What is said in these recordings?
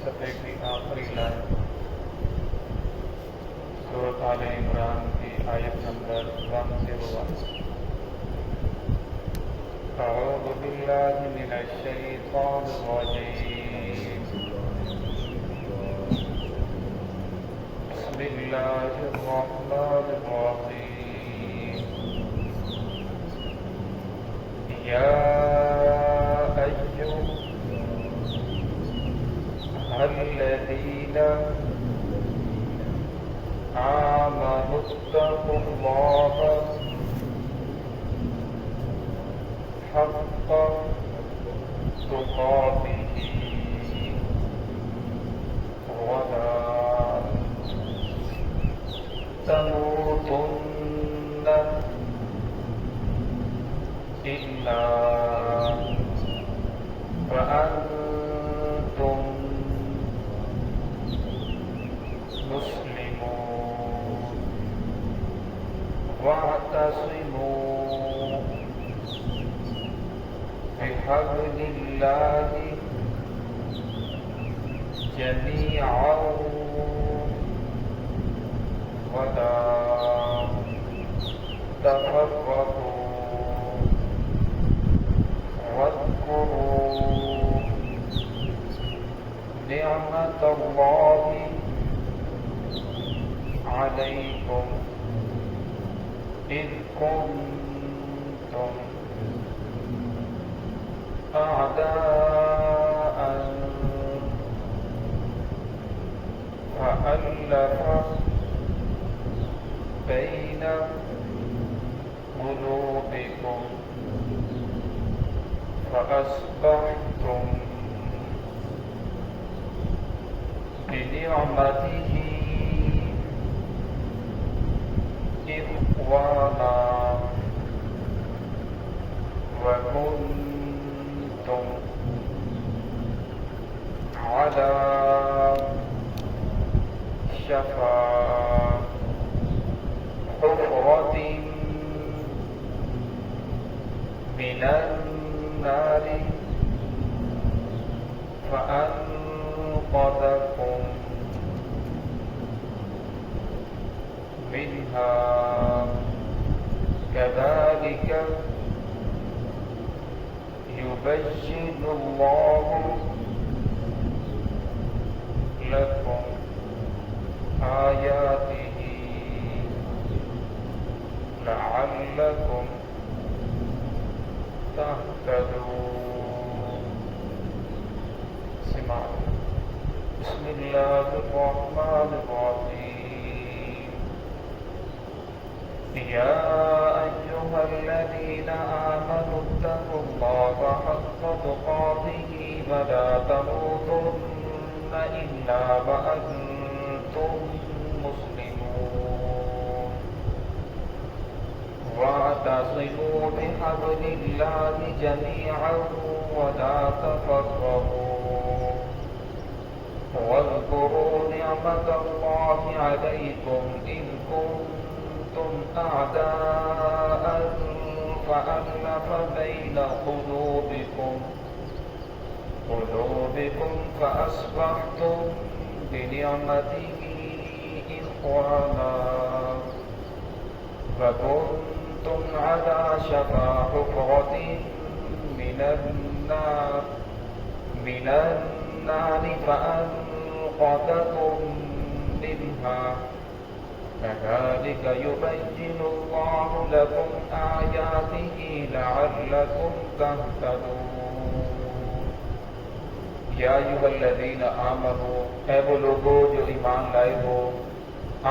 صفحے کی آخری لائن سورۃ آل عمران کی آیت نمبر 101۔ اعوذ باللہ من الشیطان الرجیم، بسم اللہ الرحمن الرحیم۔ یا الذین آمنوا اتقوا اللہ حق تقاته ولا تموتن إلا وأنتم مسلمون واعتصموا بحبل الله جميعا ولا تفرقوا واذكروا نعمة الله عليكم إذ كنتم أعداء فألف بين قلوبكم فأصبحتم بنعمته إخوانا وكنتم على شفا حفرة من النار فأنقذكم منها كذلك يبين الله لكم آياته لعلكم تهتدون۔ بسم اللہ الرحمن الرحیم۔ یا ایہا الذین آمنوا اتقوا اللہ حق تقاته ولا تموتن الا وانتم مسلمون واعتصموا بحبل اللہ جميعا ولا تفرقوا واذكروا نعمة الله عليكم إذ كنتم أعداء فألف بين قلوبكم فأصبحتم بنعمته إخوانا وكنتم على شفا حفرة من النار فأنقذكم منها كذلك يبين الله لكم آياته لعلكم تهتدون۔ یا ایھا الذین آمنوا، اے وہ لوگو جو ایمان لائے ہو،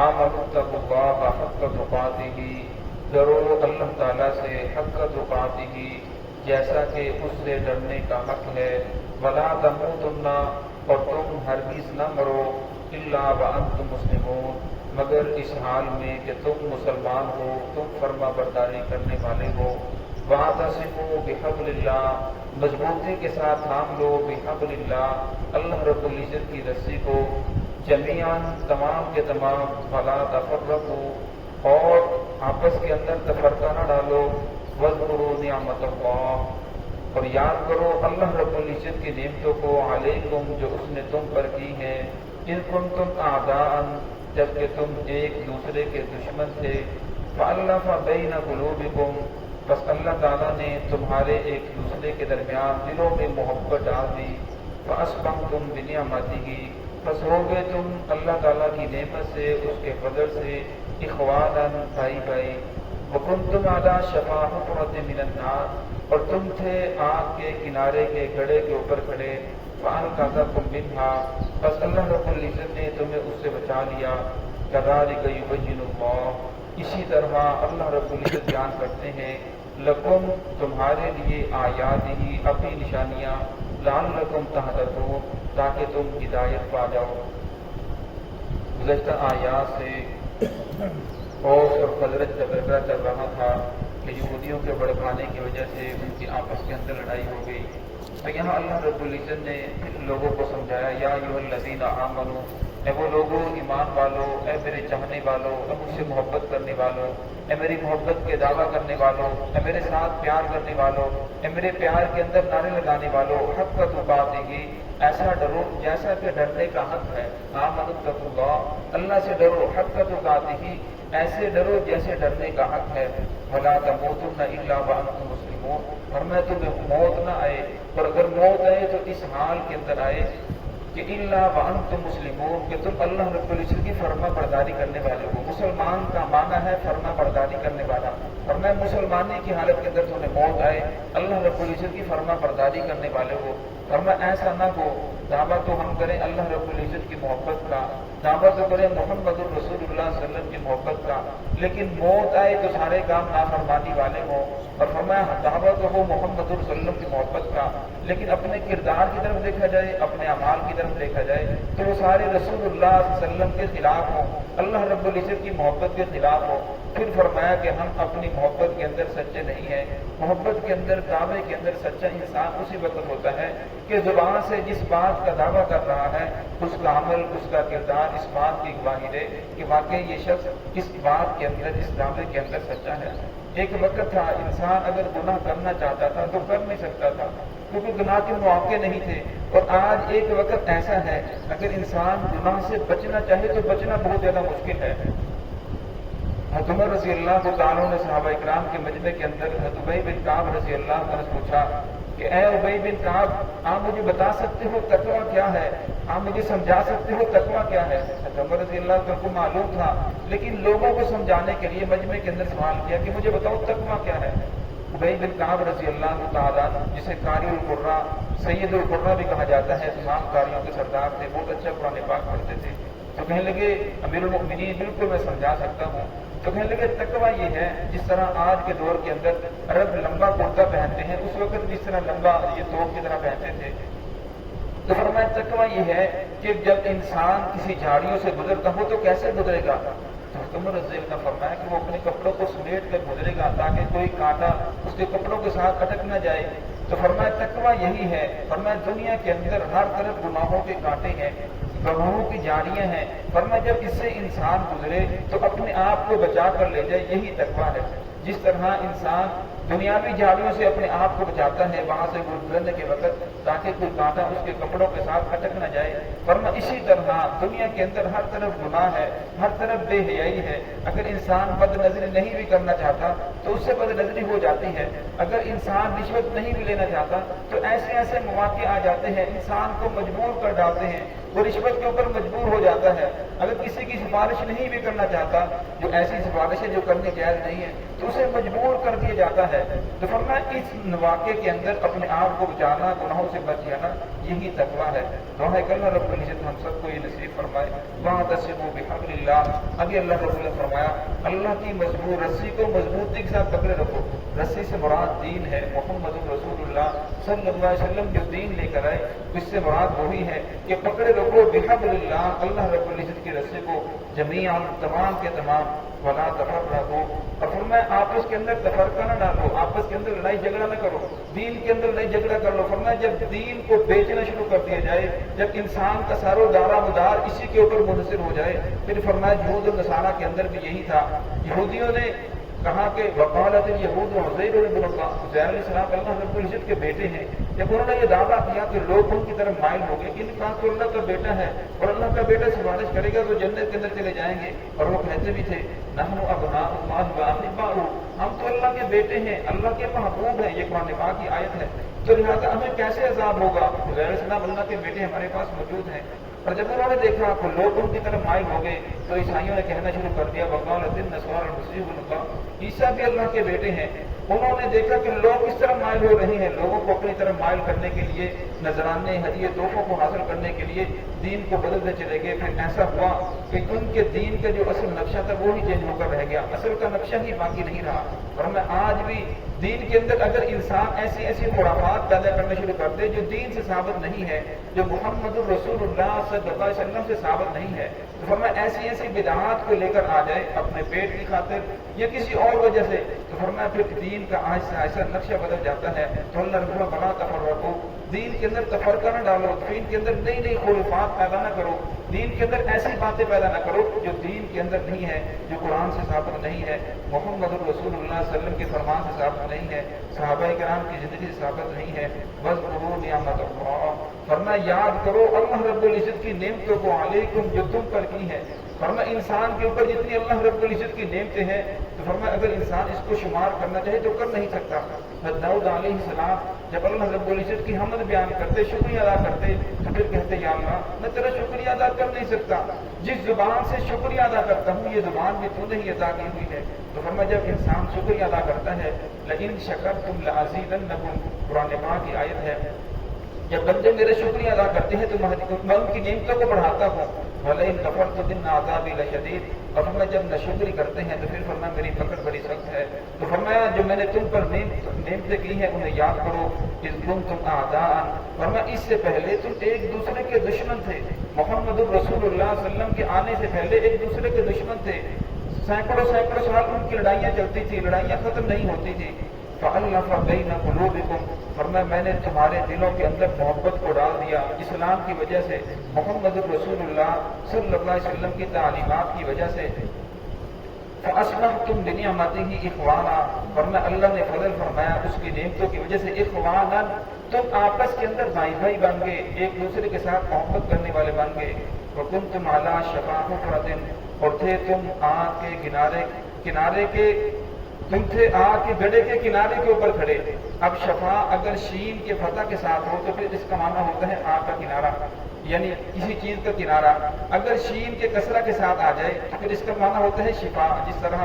آمنوا اتقوا اللہ حق تقاتہ، ڈرو اللہ تعالیٰ سے حق تقاتہ، جیسا کہ اس سے ڈرنے کا حق ہے، ولا تموتن، اور تم ہرگز نہ مرو، الا وانتم مسلمون، مگر اس حال میں کہ تم مسلمان ہو، تم فرما برداری کرنے والے ہو۔ واعتصموا بحبل اللہ، مضبوطی کے ساتھ تھام لو، بحبل اللہ، اللہ رب العزت کی رسی کو، جمیعاً تمام کے تمام، ولا تفرقوا، اور آپس کے اندر تفرقہ نہ ڈالو، واذکروا نعمت اللہ، اور یاد کرو اللہ رب العزت کی نعمتوں کو علیکم جو اس نے تم پر کی ہیں، ان کنتم اعداء جبکہ تم ایک دوسرے کے دشمن تھے، فألف بین قلوبکم بس اللہ تعالیٰ نے تمہارے ایک دوسرے کے درمیان دلوں میں محبت ڈال دی، فأصبحتم بنعمتہ بس ہو گئے تم اللہ تعالیٰ کی نعمت سے، اس کے فضل سے اخوانا بھائی بھائی، وکنتم علی شفا حفرۃ من النار اور تم تھے آگ کے کنارے کے گڑھے کے اوپر کھڑے، فانقذکم منہا بس اللہ رب العزت نے تمہیں اس سے بچا لیا، کذالک یبین اللہ اسی طرح اللہ رب العزت بیان کرتے ہیں، لکم تمہارے لیے آیات ہی اپنی نشانیاں، لعلکم تہتدون تاکہ تم ہدایت پا جاؤ۔ گزشتہ آیات سے اوس اور خزرج کا تذکرہ چل رہا تھا کہ یہودیوں کے بڑکانے کی وجہ سے ان کی آپس کے اندر لڑائی ہو گئی، تو یہاں اللہ رب العزت نے لوگوں کو سمجھایا، یا ایھا الذین آمنوا اے وہ لوگوں ایمان والو، اے میرے چاہنے والو، اے مجھ سے محبت کرنے والو، اے میری محبت کے دعویٰ کرنے والو، اے میرے ساتھ پیار کرنے والو، اے میرے پیار کے اندر نعرے لگانے والو، حق تقاتہ ایسا ڈرو جیسا کہ ڈرنے کا حق ہے، آمنوا اتقوا اللہ اللہ سے ڈرو، حق تقاتہ ایسے ڈرو جیسے ڈرنے کا حق ہے، ولا تموتن الا وانتم مسلمون اور میں تمہیں موت نہ آئے، اور اگر موت آئے تو اس حال کے اندر آئے کہ الا وانتم مسلمون کہ تم اللہ رب العزت کی فرما برداری کرنے والے ہو۔ مسلمان کا معنی ہے فرما برداری کرنے والا، اور میں مسلمانی کی حالت کے اندر تمہیں موت آئے اللہ رب العزت کی فرما برداری کرنے والے ہو، اور میں ایسا نہ ہو دعویٰ تو ہم کریں اللہ رب العزت کی محبت کا، دعویٰ تو کریں محمد الرسول اللہ صلی اللہ علیہ وسلم کی محبت کا، لیکن موت آئے تو سارے کام نافرمانی والے ہوں، اور فرمایا دعویٰ تو ہو محمد الرسول صلی اللہ علیہ وسلم کی محبت کا، لیکن اپنے کردار کی طرف دیکھا جائے، اپنے اعمال کی طرف دیکھا جائے تو وہ سارے رسول اللہ صلی اللہ علیہ وسلم کے خلاف ہوں، اللہ رب العزت کی محبت کے خلاف ہوں۔ پھر فرمایا کہ ہم اپنی محبت کے اندر سچے نہیں ہیں، محبت کے اندر دعوے کے اندر سچا انسان اسی وقت ہوتا ہے کہ زبان سے جس بات کا دعویٰ کر رہا ہے اس کا عمل، اس کا کردار اس بات کی گواہی دے کہ واقعی یہ شخص اس بات کے اندر، اس دعوے کے اندر سچا ہے۔ ایک وقت تھا انسان اگر گناہ کرنا چاہتا تھا تو کر نہیں سکتا تھا کیونکہ گناہ کے مواقع نہیں تھے، اور آج ایک وقت ایسا ہے اگر انسان گناہ سے بچنا چاہے تو بچنا بہت زیادہ مشکل ہے۔ حضرت عمر رضی اللہ تعالیٰ نے صحابہ اکرام کے مجمع کے اندر حضرت ابی بن کعب رضی اللہ عنہ سے پوچھا کہ اے ابی بن کعب آپ مجھے بتا سکتے ہو تقویٰ کیا ہے، آپ مجھے سمجھا سکتے ہو تقویٰ کیا ہے؟ حضرت عمر رضی اللہ عنہ کو معلوم تھا، لیکن لوگوں کو سمجھانے کے لیے مجمع کے اندر سوال کیا کہ مجھے بتاؤ تقویٰ کیا ہے۔ ابی بن کعب رضی اللہ تعالیٰ جسے قاری القراء سید القراء بھی کہا جاتا ہے، تمام قاریوں کے سردار تھے، بہت اچھا قرآن پاک پڑھتے تھے، تو کہنے لگے امیر المؤمنین بالکل میں سمجھا سکتا ہوں۔ تو کہنے لگے تقویٰ یہ ہے جس طرح آج کے دور کے اندر عرب لمبا کرتا پہنتے ہیں، اس وقت جس طرح لمبا یہ توپ کی طرح پہنتے تھے، تو فرمایا تقویٰ یہ ہے کہ جب انسان کسی جھاڑیوں سے گزرتا ہو تو کیسے گزرے گا؟ تو عمر رضی اللہ نے فرمایا کہ وہ اپنے کپڑوں کو سمیٹ کر گزرے گا تاکہ کوئی کانٹا اس کے کپڑوں کے ساتھ اٹک نہ جائے۔ تو فرمایا تقویٰ یہی ہے، فرمایا دنیا کے اندر ہر طرف گناہوں کے کانٹے ہیں، گناہوں کی جھاڑیاں ہیں، فرمایا جب اس سے انسان گزرے تو اپنے آپ کو بچا کر لے جائے، یہی تقویٰ ہے۔ جس طرح انسان دنیاوی جھاڑیوں سے اپنے آپ کو بچاتا ہے وہاں سے گزرنے کے وقت تاکہ کوئی کانٹا اس کے کپڑوں کے ساتھ اٹک نہ جائے، ورنہ اسی طرح دنیا کے اندر ہر طرف گناہ ہے، ہر طرف بے حیائی ہے۔ اگر انسان بد نظری نہیں بھی کرنا چاہتا تو اس سے بد نظری ہو جاتی ہے، اگر انسان رشوت نہیں بھی لینا چاہتا تو ایسے ایسے مواقع آ جاتے ہیں انسان کو مجبور کر ڈالتے ہیں، وہ رشوت کے اوپر مجبور ہو جاتا ہے۔ اگر کسی کی سفارش نہیں بھی کرنا چاہتا، جو ایسی سفارش ہے جو کرنے جائز نہیں ہے، تو اسے مجبور کر دیا جاتا ہے۔ تو فرمایا اس واقعے کے اندر اپنے آپ کو بچانا، گناہوں سے بچ جانا، یہی تقویٰ ہے۔ دعا ہے کہ اللہ رب العزت ہم سب کو یہ نصیب فرمائے۔ واعتصموا بحبل اللہ، ابھی اللہ رب العزت فرمایا اللہ کی مضبوط رسی کو مضبوطی کے ساتھ پکڑے رکھو۔ رسی سے مراد دین ہے، محمد رسول اللہ صلی اللہ علیہ وسلم جو دین لے کر آئے اس سے مراد وہی ہے کہ پکڑے رکھو بحبل اللہ، اللہ رب العزت کی رسی کو جمیعاً تمام کے تمام، ولا تفرقوا، اور فرمایا آپس کے اندر تفرقہ نہ ڈالو، آپس کے اندر لڑائی جھگڑا نہ کرو، دین کے اندر لڑائی جھگڑا کر لو۔ فرمایا جب دین کو بیچنا شروع کر دیا جائے، جب انسان کا سار و دارا مدار اسی کے اوپر منحصر ہو جائے، پھر فرمایا یہود و نصارہ کے اندر بھی یہی تھا، یہودیوں نے کہا کہ وقالت الیہود عزیر ابن اللہ، عزیر علیہ السلام اللہ رب العزت کے بیٹے ہیں۔ جب انہوں نے یہ دعویٰ کیا کہ لوگ ان کی طرف مائل ہو گئے، ان کہا تو اللہ کا بیٹا ہے اور اللہ کا بیٹا سفارش کرے گا تو جنت کے اندر چلے جائیں گے، اور وہ کہتے بھی تھے نحن ابناء اللہ واحباؤہ، ہم تو اللہ کے بیٹے ہیں، اللہ کے محبوب ہیں۔ یہ قرآن پاک کی آیت ہے، تو لہٰذا ہمیں کیسے عذاب ہوگا؟ عزیر علیہ السلام اللہ کے بیٹے ہمارے پاس موجود ہیں۔ اور جب انہوں نے دیکھا کہ لوگ ان کی طرف مائل ہو گئے تو عیسائیوں نے کہنا شروع کر دیا وقالت النصارى المسیح ابن اللہ، عیسیٰ بھی اللہ کے بیٹے ہیں۔ انہوں نے دیکھا کہ لوگ کس طرح مائل ہو رہے ہیں، لوگوں کو اپنی طرف مائل کرنے کے لیے، نذرانے ہدیے تحفوں کو حاصل کرنے کے لیے دین کو بدلتے چلے گئے۔ پھر ایسا ہوا کہ ان کے دین کا جو اصل نقشہ تھا وہ ہی چینج ہو کر رہ گیا، اصل کا نقشہ ہی باقی نہیں رہا۔ اور میں آج بھی دین کے اندر اگر انسان ایسی ایسی خرافات پیدا کرنے شروع کر دے جو دین سے ثابت نہیں ہے، جو محمد الرسول اللہ صلی اللہ علیہ وسلم سے ثابت نہیں ہے، تو فرمایا ایسی ایسی بدعات کو لے کر آ جائے اپنے پیٹ کی خاطر یا کسی اور وجہ سے، تو فرمایا پھر دین کا آہستہ آہستہ نقشہ بدل جاتا ہے۔ تو اللہ رب العزت بنا تفرقو، دین کے اندر تفرقہ نہ ڈالو، دین کے اندر نئی نئی خرافات پیدا نہ کرو، دین کے اندر ایسی باتیں پیدا نہ کرو جو دین کے اندر نہیں ہے، جو قرآن سے ثابت نہیں ہے، محمد الرسول اللہ صلی اللہ علیہ وسلم کے فرمان سے ثابت نہیں ہے، صحابہ کرام کی زندگی سے ثابت نہیں ہے۔ وَاذْكُرُوا نِعْمَتَ اللَّهِ، فرمایا یاد کرو اللہ رب العزت کی نعمتوں کو علیکم جو تم پر کی ہے۔ فرمایا انسان کے اوپر جتنی اللہ رب العزت کی نعمتیں ہیں تو فرمایا اگر انسان اس کو شمار کرنا چاہے تو کر نہیں سکتا۔ حضرت داؤد علیہ السلام جب اللہ رب العزت کی حمد بیان کرتے، شکریہ ادا کرتے، تو پھر کہتے یا اللہ میں تیرا شکریہ ادا کر نہیں سکتا، جس زبان سے شکریہ ادا کرتا ہوں یہ زبان بھی تو نے ہی عطا کی ہوئی ہے۔ تو فرمایا جب انسان شکریہ ادا کرتا ہے لئن شکرتم لأزیدنکم، قرآن پاک کی آیت ہے، جب بندے میرا شکریہ ادا کرتے ہیں تو میں ان کی نعمتوں کو بڑھاتا ہوں۔ وَلَئِن كَفَرْتُ إِنَّ عَذَابِي لَشَدِيدٌ، اور فرمایا جب ناشکری کرتے ہیں تو پھر فرمایا میری پکڑ بڑی سخت ہے۔ تو فرمایا جو میں نے تم پر نعمتیں کی ہیں انہیں یاد کرو، اذ كنتم اعداء، فرمایا اس سے پہلے تم ایک دوسرے کے دشمن تھے، محمد الرسول اللہ صلی اللہ علیہ وسلم کے آنے سے پہلے ایک دوسرے کے دشمن تھے، سینکڑوں سال ان کی لڑائیاں چلتی تھی، لڑائیاں ختم نہیں ہوتی تھی۔ فَأَلَّفَ بَيْنَ قُلُوبِكُمْ، فرمایا میں نے تمہارے دلوں کے اندر محبت کو ڈال دیا اسلام کی وجہ سے، محمد الرسول اللہ صلی اللہ علیہ وسلم کی تعلیمات کی وجہ سے۔ فَأَصْبَحْتُمْ بِنِعْمَتِهِ إِخْوَانًا، فرمایا اللہ نے فضل فرمایا اس کی نعمتوں کی وجہ سے، اخوانا تم آپس کے اندر بھائی بھائی بن گئے، ایک دوسرے کے ساتھ محبت کرنے والے بن گئے۔ وَكُنْتُمْ عَلَىٰ شَفَا حُفْرَةٍ، اور تھے تم آگ کے کنارے کے تم تھے آگ کے گڑھے کے کنارے کے اوپر کھڑے۔ اب شفا اگر شین کے فتح کے ساتھ ہو تو پھر اس کا معنی ہوتا ہے آگ کا کنارہ، یعنی کسی چیز کا کنارہ۔ اگر شین کے کسرہ کے ساتھ آ جائے تو پھر اس کا معنی ہوتا ہے شفا، جس طرح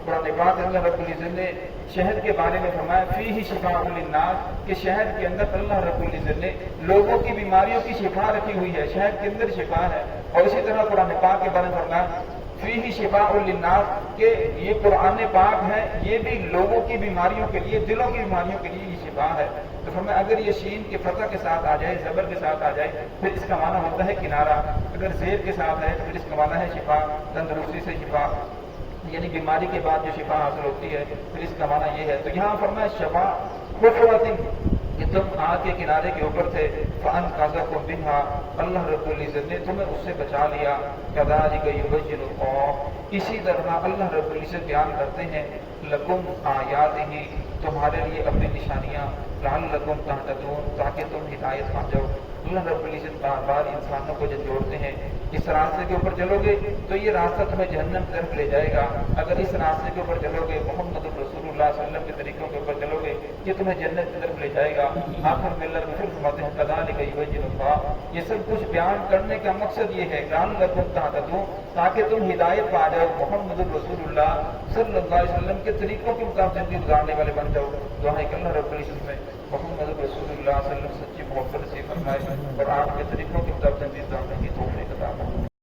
قرآن پاک اللہ رب العزت نے شہد کے بارے میں فرمایا فیہ شفاء للناس، کہ شہد کے اندر اللہ رب العزت نے لوگوں کی بیماریوں کی شفا رکھی ہوئی ہے، شہد کے اندر شفا ہے۔ اور اسی طرح قرآن پاک کے بارے میں فرمایا فیہ شفاء للناس، کہ یہ قرآن پاک ہے یہ بھی لوگوں کی بیماریوں کے لیے، دلوں کی بیماریوں کے لیے یہ شفا ہے۔ تو فرمایا اگر یہ شین کے فتح کے ساتھ آ جائے، زبر کے ساتھ آ جائے، پھر اس کا معنی ہوتا ہے کنارہ۔ اگر زیر کے ساتھ ہے تو پھر اس کا معنی ہے شفا، تندرستی سے شفا، یعنی بیماری کے بعد جو شفا حاصل ہوتی ہے، پھر اس کا معنی یہ ہے۔ تو یہاں فرمایا شفا حفرۃ، کہ تم آگ کے کنارے کے اوپر تھے، فَأَنْقَذَكُم مِّنْهَا، اللہ رب العزت نے تمہیں اس سے بچا لیا۔ كَذَلِكَ يُبَيِّنُ اللَّهُ، اسی طرح اللہ رب العزت بیان کرتے ہیں لَكُمْ آیَاتِهِ، تمہارے لیے اپنی نشانیاں، لَعَلَّكُمْ تَهْتَدُونَ، تاکہ تم ہدایت پا جاؤ۔ اللہ رب العزت بار بار انسانوں کو جب جوڑتے ہیں، اس راستے کے اوپر چلو گے تو یہ راستہ تمہیں جہنم کی طرف لے جائے گا، اگر اس راستے کے اوپر چلو گے محمد الرسول اللہ صلی اللہ علیہ وسلم کے طریقوں کے اوپر چلو گے یہ تمہیں جنت کی طرف لے جائے گا۔ آخر میں اللہ پھر فرماتے ہیں كَذَلِكَ يُبَيِّنُ اللَّهُ، یہ سب کچھ بیان کرنے کا مقصد یہ ہے لَعَلَّكُمْ تَهْتَدُونَ، تاکہ تم ہدایت پا جاؤ، محمد الرسول اللہ صلی اللہ علیہ وسلم کے طریقوں کے مطابق زندگی گزارنے والے بن جاؤ۔ دعا ہے کہ اللہ رب العزت میں محمد رسول اللہ صلی اللہ علیہ وسلم سچی محبت سے فرمائے اور آپ کے طریقوں کے مطابق زندگی گزارنے کی توفیق عطا فرمائے۔